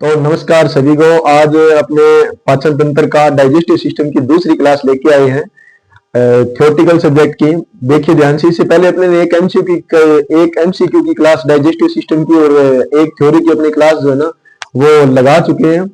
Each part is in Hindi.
तो नमस्कार सभी को। आज अपने पाचन तंत्र का डाइजेस्टिव सिस्टम की दूसरी क्लास लेके आए हैं थ्योरेटिकल सब्जेक्ट की। देखिए ध्यान से, इससे पहले अपने ने एक एमसीक्यू की क्लास डाइजेस्टिव सिस्टम की और एक थ्योरी की अपनी क्लास जो है ना वो लगा चुके हैं।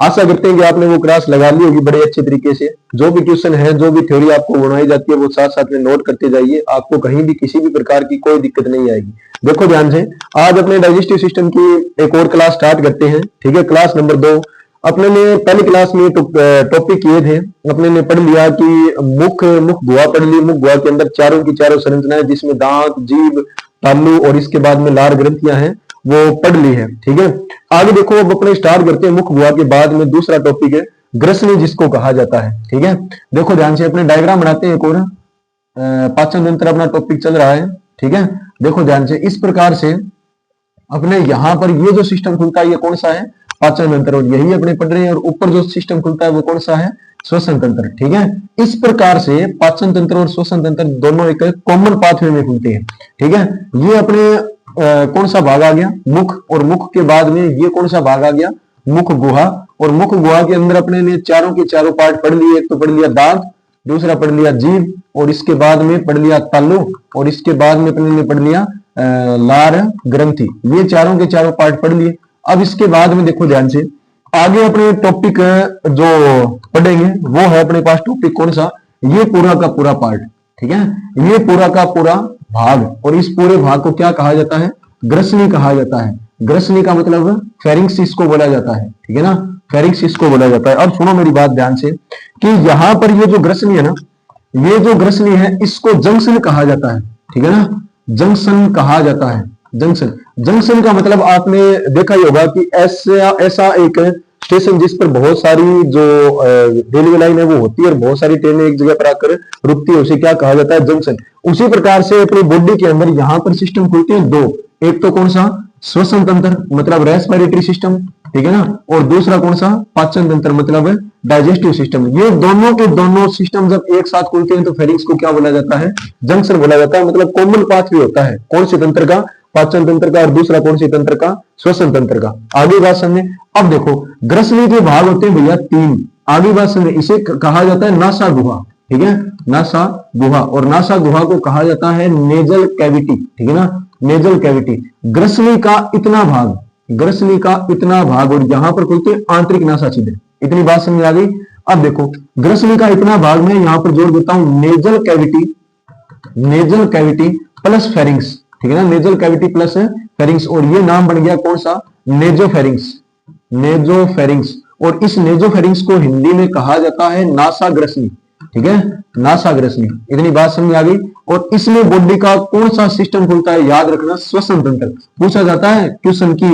आशा करते हैं कि आपने वो क्लास लगा ली होगी बड़े अच्छे तरीके से। जो भी क्वेश्चन है, जो भी थ्योरी आपको बनाई जाती है, वो साथ साथ में नोट करते जाइए। आपको कहीं भी किसी भी प्रकार की कोई दिक्कत नहीं आएगी। देखो ध्यान से, आज अपने डाइजेस्टिव सिस्टम की एक और क्लास स्टार्ट करते हैं। ठीक है, क्लास नंबर 2। अपने ने पहली क्लास में टॉपिक किए थे। अपने ने पढ़ लिया कि मुख मुख गुहा पढ़ ली। मुख गुहा के अंदर चारों की चारों संरचनाएं, जिसमें दांत, जीभ, तालू और इसके बाद में लार ग्रंथियां हैं, वो पढ़ ली है। ठीक है, आगे देखो, अब अपने स्टार्ट करते हैं मुख गुहा के बाद में दूसरा टॉपिक है ग्रसनी, जिसको कहा जाता है। ठीक है, देखो ध्यान से, अपने डायग्राम बनाते हैं एक और। पाचन तंत्र अपना टॉपिक चल रहा है। ठीक है, देखो ध्यान से, इस प्रकार से अपने यहां पर ये जो सिस्टम खुलता है ये कौन सा है? पाचन तंत्र। और यही अपने पढ़ रहे हैं। और ऊपर जो सिस्टम खुलता है वो कौन सा है? श्वसन तंत्र। ठीक है, इस प्रकार से पाचन तंत्र और श्वसन तंत्र दोनों एक कॉमन पाथवे में खुलते हैं। ठीक है, ये अपने कौन सा भाग आ गया? मुख। और मुख के बाद में ये कौन सा भाग आ गया? मुख गुहा। और मुख गुहा के अंदर अपने ने चारों के चारों पार्ट पढ़ लिए। एक तो पढ़ लिया दांत, दूसरा पढ़ लिया जीभ, और इसके बाद में पढ़ लिया तालु, और इसके बाद में अपने ने पढ़ लिया लार ग्रंथि। ये चारों के चारों पार्ट पढ़ लिए। अब इसके बाद में देखो ध्यान से, आगे अपने टॉपिक जो पढ़ेंगे वो है अपने पास टॉपिक कौन सा? ये पूरा का पूरा पार्ट। ठीक है, ये पूरा का पूरा भाग। और इस पूरे भाग को क्या कहा जाता है? ग्रसनी कहा जाता है। ग्रसनी का मतलब फेरिंक्स इसको बोला जाता है। ठीक है ना, फेरिंक्स इसको बोला जाता है। अब सुनो मेरी बात ध्यान से कि यहां पर ये जो ग्रसनी है ना, ये जो ग्रसनी है इसको जंक्शन कहा जाता है। ठीक है ना, जंक्शन कहा जाता है। जंक्शन, जंक्शन का मतलब आपने देखा ही होगा कि ऐसा एक स्टेशन जिस पर बहुत सारी जो रेलवे लाइन है वो होती है और बहुत सारी ट्रेनें एक जगह पर आकर रुकती है, उसे क्या कहा जाता है? जंक्शन। उसी प्रकार से अपनी बॉडी के अंदर यहां पर सिस्टम खुलते हैं दो। एक तो कौन सा? श्वसन तंत्र, मतलब रेस्पिरेटरी सिस्टम। ठीक है ना, और दूसरा कौन सा? पाचन तंत्र, मतलब डाइजेस्टिव सिस्टम। ये दोनों के दोनों सिस्टम जब एक साथ खुलते हैं तो फेरिंक्स को क्या बोला जाता है? जंक्शन बोला जाता है। मतलब कॉमन पाथवे होता है। कौन से तंत्र का? पाचन तंत्र का। और दूसरा कौन से तंत्र का? श्वसन तंत्र का। आगे बात समझे। अब देखो, ग्रसनी के भाग होते हैं भैया 3। आगे बात समझे, इसे कहा जाता है नासा गुहा। ठीक है, नासा गुहा। और नासा गुहा को कहा जाता है नेजल कैविटी। ठीक है ना, नेजल कैविटी। ग्रसनी का इतना भाग, ग्रसनी का इतना भाग, और यहां पर खुलते हैं आंतरिक नासा छिद्र। इतनी बात समझ आ गई। अब देखो, ग्रसनी का इतना भाग में यहां पर जोड़ देता हूं nasal cavity, nasal cavity plus pharynx. ठीक है ना, नेजल कैविटी प्लस फेरिंग्स। और ये नाम बन गया कौन सा? नेजोफेरिंग्स। नेजोफेरिंग्स। और इस नेजोफेरिंग्स को हिंदी में कहा जाता है नासाग्रसनी। ठीक है, नासाग्रसनी। इतनी बात समझ आ गई। और इसमें बॉडी का कौन सा सिस्टम खुलता है? याद रखना, श्वसन तंत्र। पूछा जाता है क्वेश्चन की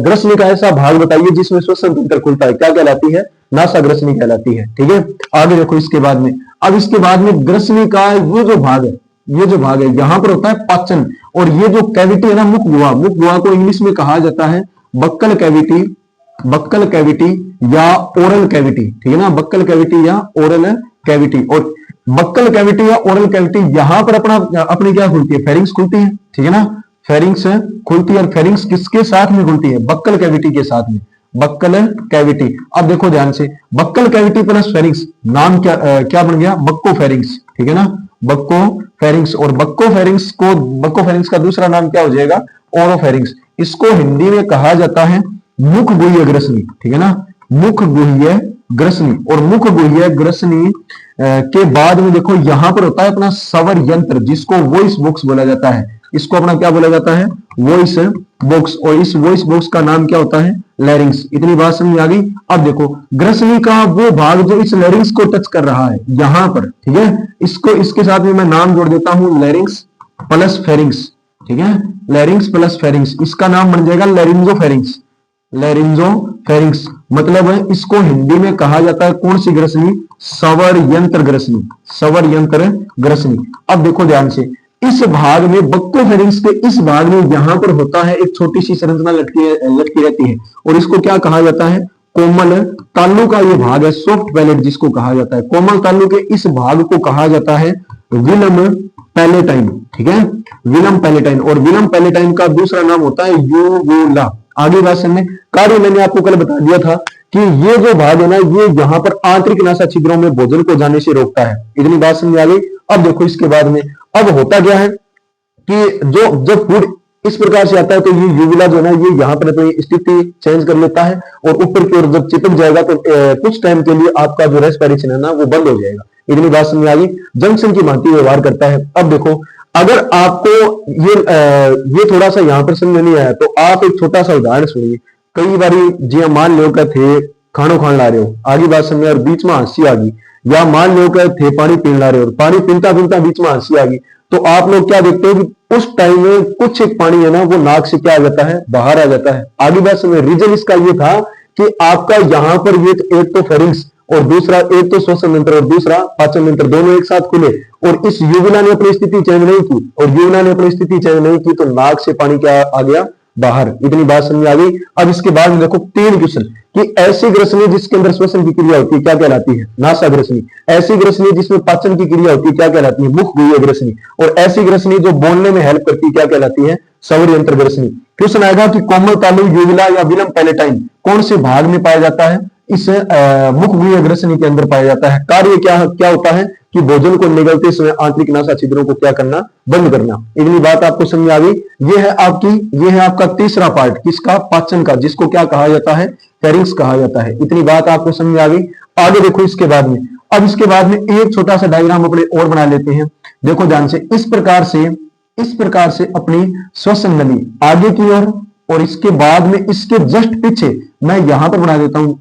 ग्रसनी का ऐसा भाग बताइए जिसमें श्वसन तंत्र खुलता है, क्या कहलाती है? नासाग्रसनी कहलाती है। ठीक है, आगे देखो इसके बाद में। अब इसके बाद में ग्रसनी का ये जो भाग है, ये जो भाग है यहां पर होता है पाचन। और ये जो कैविटी है ना, मुख गुहा, मुख गुहा को इंग्लिश में कहा जाता है बक्कल कैविटी, बक्कल कैविटी या ओरल कैविटी। ठीक है ना, बक्कल कैविटी या ओरल कैविटी। और बक्कल कैविटी या ओरल कैविटी यहां पर अपनी क्या खुलती है? फेरिंग्स खुलती है। ठीक है ना, फेरिंग्स खुलती है। और फेरिंग्स किसके साथ में खुलती है? बक्कल कैविटी के साथ में, बक्कल कैविटी। अब देखो ध्यान से, बक्कल कैविटी प्लस फेरिंग्स, नाम क्या बन गया? बक्को फेरिंग्स। ठीक है ना, बक्को फेरिंग्स। और बक्को फेरिंग्स को, बक्को फेरिंग्स का दूसरा नाम क्या हो जाएगा? ओरोफेरिंग्स। इसको हिंदी में कहा जाता है मुख गुह्य ग्रसनी। ठीक है ना, मुख गुह्य ग्रसनी। और मुख गुह्य ग्रसनी के बाद में देखो यहां पर होता है अपना सवर यंत्र, जिसको वॉइस बॉक्स बोला जाता है। इसको अपना क्या बोला जाता है? Voice box. और इस वॉइस बॉक्स का नाम क्या होता है? लैरिंग्स। इतनी बात समझ आ गई। अब देखो, ग्रसनी का वो भाग जो इस लैरिंग्स को टच कर रहा है यहां पर। ठीक है, इसको, इसके साथ में मैं नाम जोड़ देता हूं लैरिंग्स प्लस फेरिंग्स। ठीक है, लैरिंग्स प्लस फेरिंग्स, इसका नाम बन जाएगा लैरिंजोफेरिंग्स। लैरिंजोफेरिंग्स मतलब इसको हिंदी में कहा जाता है कौन सी ग्रसनी? सवर यंत्र ग्रसनी, सवर यंत्र ग्रसनी। अब देखो ध्यान से, इस भाग में बक्कोफेरिंग्स के इस भाग में यहां पर होता है एक छोटी सी संरचना लटकी रहती है। और इसको क्या कहा जाता है? कोमल तालु का ये भाग है, सॉफ्ट पैलेट जिसको कहा जाता है। कोमल तालु के इस भाग को कहा जाता है विलम पैलेटाइन। ठीक है, विलम पैलेटाइन। और विलम पैलेटाइन का दूसरा नाम होता है यूवुला। आगे बात समझे। कार्य मैंने आपको कल बता दिया था कि ये जो भाग है ना, ये यहाँ पर आंतरिक नासा छिद्रों में भोजन को जाने से रोकता है। इतनी बात समझ आ गई। अब देखो इसके बाद में अब होता क्या है कि जो जब फूड इस प्रकार से आता है तो ये यूविला जो है ना, ये यहाँ पर अपनी स्थिति चेंज कर लेता है और ऊपर की ओर जब चिपक जाएगा तो कुछ टाइम के लिए आपका जो रेस्पिरेशन है ना वो बंद हो जाएगा। इतनी बात समझ आ गई। जंक्शन की भांति व्यवहार करता है। अब देखो अगर आपको ये थोड़ा सा यहाँ पर समझ नहीं आया तो आप एक छोटा सा उदाहरण सुनिए। कई बारी जी मान लो का थे खानो खान ला रहे हो, आगे बात समझ और बीच में हंसी आ गई, या मान लो का थे पानी पीन ला रहे हो, पानी पीनता पीनता बीच में हंसी आ गई, तो आप लोग क्या देखते हो कि उस टाइम में कुछ एक पानी है ना वो नाक से क्या आ जाता है, बाहर आ जाता है। आगे बात समझ। रीजन इसका ये था कि आपका यहाँ पर ये एक तो फेरिंग्स और दूसरा एक तो श्वसन तंत्र और दूसरा पाचन तंत्र दोनों एक साथ खुले और इस यूविला ने अपनी स्थिति चेंज नहीं की और यूविला ने अपनी स्थिति चेंज नहीं की तो नाक से पानी क्या आ गया, बाहर। इतनी बात समझ आ गई। अब इसके बाद में देखो 3 क्वेश्चन कि ऐसी ग्रसनी जिसके अंदर श्वसन की क्रिया होती है क्या कहलाती है, नासा ग्रसनी। ऐसी ग्रसनी जिसमें पाचन की क्रिया होती है क्या कहलाती है, मुख गुह्य ग्रसनी। और ऐसी ग्रसनी जो बोलने में हेल्प करती है क्या कहलाती है, श्रवण यंत्र ग्रसनी। क्वेश्चन आएगा कि कोमल तालु यूविला या विलंब पैलेटाइन कौन से भाग में पाया जाता है, इस मुख गुह्य ग्रसनी के अंदर पाया जाता है। कार्य क्या होता है कि भोजन को निगलते समय आंतरिक नासा छिद्रों को क्या करना, बंद करना। इतनी बात आपको समझ आ गई। ये है आपका तीसरा पार्ट किसका, पाचन का, जिसको क्या कहा जाता है, फेरिंग्स कहा जाता है। इतनी बात आपको समझ आ गई। आगे देखो इसके बाद में, अब इसके बाद में एक छोटा सा डायग्राम अपने और बना लेते हैं। देखो ध्यान से, इस प्रकार से अपनी श्वसन नली आगे की ओर और इसके बाद में इसके जस्ट पीछे मैं यहां पर बना देता हूं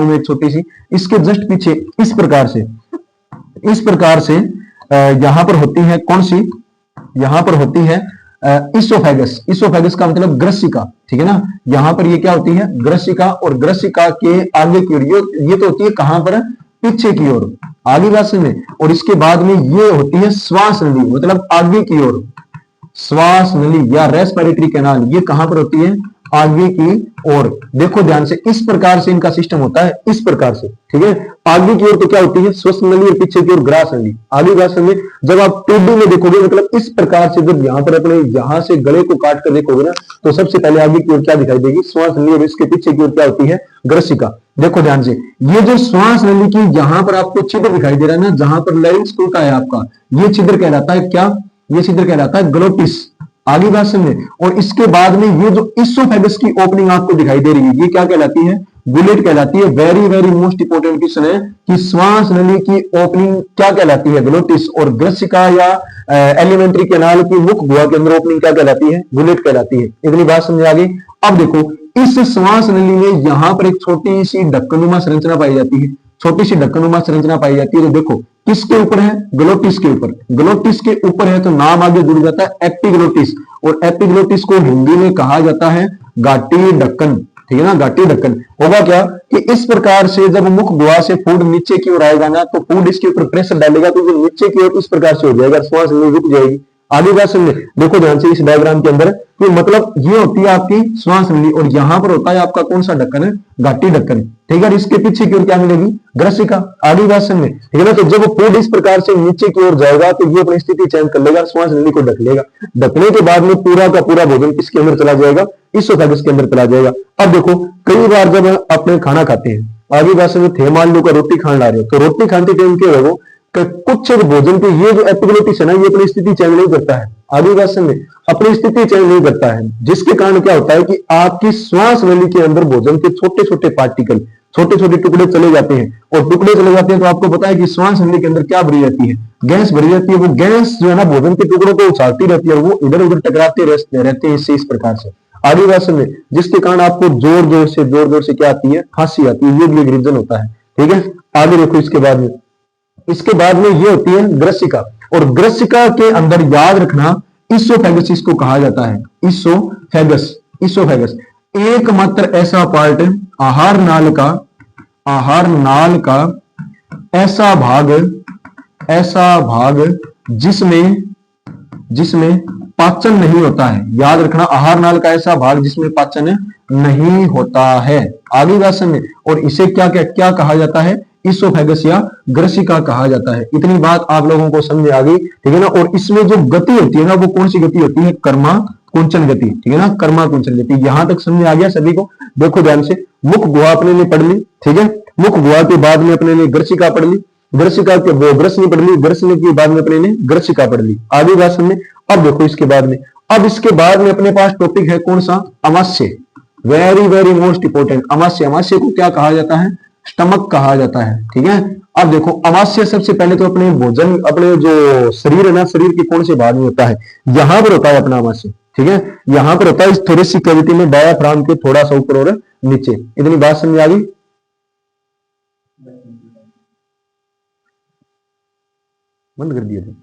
मैं एक छोटी सी, इसके जस्ट पीछे इस प्रकार से यहां पर होती है कौन सी, यहां पर होती है इसोफेगस। इसोफेगस का मतलब ग्रसिका, ठीक है ना। यहां पर ये क्या होती है, ग्रसिका, और ग्रसिका के आगे की ओर ये तो होती है कहां पर, पीछे की ओर, आगे बात में। और इसके बाद में ये होती है श्वास नली, मतलब आगे की ओर। श्वास नली या रेस्पिरेटरी कैनाल ये कहां पर होती है, आगे की ओर। देखो ध्यान से, इस प्रकार से इनका सिस्टम होता है, इस प्रकार से, ठीक है। आगे की ओर तो क्या होती है, श्वसन नली, और पीछे की ओर ग्रास नली। आगे बात समझे। जब आप टेडी में देखोगे, मतलब इस प्रकार से जब यहां पर अपने यहां से गले को काट कर देखोगे ना, तो सबसे पहले आगे की ओर क्या दिखाई देगी, श्वास नली, और इसके पीछे की ओर क्या होती है, ग्रसिका। देखो ध्यान से, ये जो श्वास नली की यहां पर आपको छिद्र दिखाई दे रहा है ना, जहां पर लैरिंक्स खुलता है आपका, ये छिद्र कहलाता है क्या, ये छिद्र कहलाता है ग्लोटिस। आगे बात समझे। और इसके बाद में ये जो इसोफेगस की ओपनिंग आपको दिखाई दे रही है, ये क्या कहलाती है, गुलेट कहलाती है। Very very most important question है कि श्वास नली की ओपनिंग क्या कहलाती है, ग्लोटिस, और ग्रसिका या एलिमेंट्री कैनाल की मुख गुहा के अंदर ओपनिंग क्या कहलाती है, गुलेट कहलाती है। इतनी बात समझ आ गई। अब देखो, इस श्वास नली में यहां पर एक छोटी सी ढक्कनुमा संरचना पाई जाती है, छोटी सी ढक्कनुमा संरचना पाई जाती है। तो देखो किसके ऊपर है, ग्लोटिस के ऊपर। ग्लोटिस के ऊपर है तो नाम आगे जुड़ जाता है एपिग्लोटिस, और एपिग्लोटिस को हिंदी में कहा जाता है घाटी ढक्कन, ठीक है ना, घाटी ढक्कन। होगा क्या कि इस प्रकार से जब मुख गुहा से फूड नीचे की ओर आएगा ना, तो फूड इसके ऊपर प्रेशर डालेगा तो जो नीचे की ओर इस प्रकार से हो जाएगा, श्वास नली रुक जाएगी। आगे बात समझे। देखो ध्यान से इस डायग्राम के अंदर, तो मतलब ये होती है आपकी श्वास नली, और यहां पर होता है आपका कौन सा ढक्कन है, घाटी ढक्कन, ठीक है। इसके पीछे की ओर क्या मिलेगी, ग्रसिका। आगे बात समझे, ठीक है ना। तो जब फूड इस प्रकार से नीचे की ओर जाएगा तो ये अपनी स्थिति चेंज कर लेगा, श्वास नली को ढक लेगा। ढकने के बाद में पूरा का पूरा भोजन किसके अंदर चला जाएगा, इसोफेगस के अंदर चला जाएगा। अब देखो, कई बार जब अपने खाना खाते हैं, आगे बात समझे, थे मान लो का रोटी खान ला रहे हो, तो रोटी खाते टाइम क्या है, वो कुछ भोजन पे ये जो एपिग्लोटिस है ना, ये अपनी स्थिति चेंज नहीं करता है। आगे बात समझे, अपनी स्थिति चेंज नहीं करता है, जिसके कारण क्या होता है कि आपकी श्वास नली के अंदर भोजन के छोटे छोटे पार्टिकल, छोटे छोटे टुकड़े चले जाते हैं, और टुकड़े चले जाते हैं तो आपको पता है कि श्वास नली के अंदर क्या भरी जाती है, गैस भरी जाती है। वो गैस जो है ना भोजन के टुकड़ों को उछालती रहती है, और वो इधर उधर टकराते रहते हैं इससे, इस प्रकार से। आगे बात समझे, जिसके कारण आपको जोर जोर से क्या आती है, खांसी आती है। ये भी एक रीजन होता है, ठीक है। आगे देखो, इसके बाद में ये होती है ग्रसिका, और ग्रसिका के अंदर याद रखना इसोफेगस इसको कहा जाता है, इसोफेगस एकमात्र ऐसा पार्ट, आहार नाल का ऐसा भाग जिसमें पाचन नहीं होता है। याद रखना, आहार नाल का ऐसा भाग जिसमें पाचन नहीं होता है। आगे बात समझे। और इसे क्या कहा जाता है, इसोफेगस या ग्रसिका कहा जाता है। इतनी बात आप लोगों को समझ आ गई, ठीक है ना। और इसमें जो गति होती है ना, वो कौन सी गति होती है, कर्मा कुंचन गति, ठीक है ना, कर्मा कुंचन गति। यहां तक समझ आ गया सभी को? देखो ध्यान से, मुख गुहा अपने ने पढ़ ली, ठीक है। मुख गुहा के बाद में अपने ने ग्रसिका पढ़ ली, ग्रसिका के वो ग्रसनी पढ़ ली, ग्रसनी के बाद में अपने ने ग्रसिका पढ़ ली। आगे बात समझे? अब देखो इसके बाद में, अब इसके बाद में अपने पास टॉपिक है कौन सा? अमास्य। वेरी वेरी मोस्ट इंपोर्टेंट, अमास्य। अमास्य को क्या कहा जाता है? स्टमक कहा जाता है, ठीक है। अब देखो अमास्य सबसे पहले तो अपने भोजन, अपने जो शरीर है ना, शरीर के कौन से भाग में होता है? यहां पर होता है अपना अमास्य, ठीक है। यहां पर होता है इस थोरेसिक कैविटी में, डायाफ्राम के थोड़ा सा ऊपर और नीचे। इतनी बात समझ आ गई? बंद कर दिया था।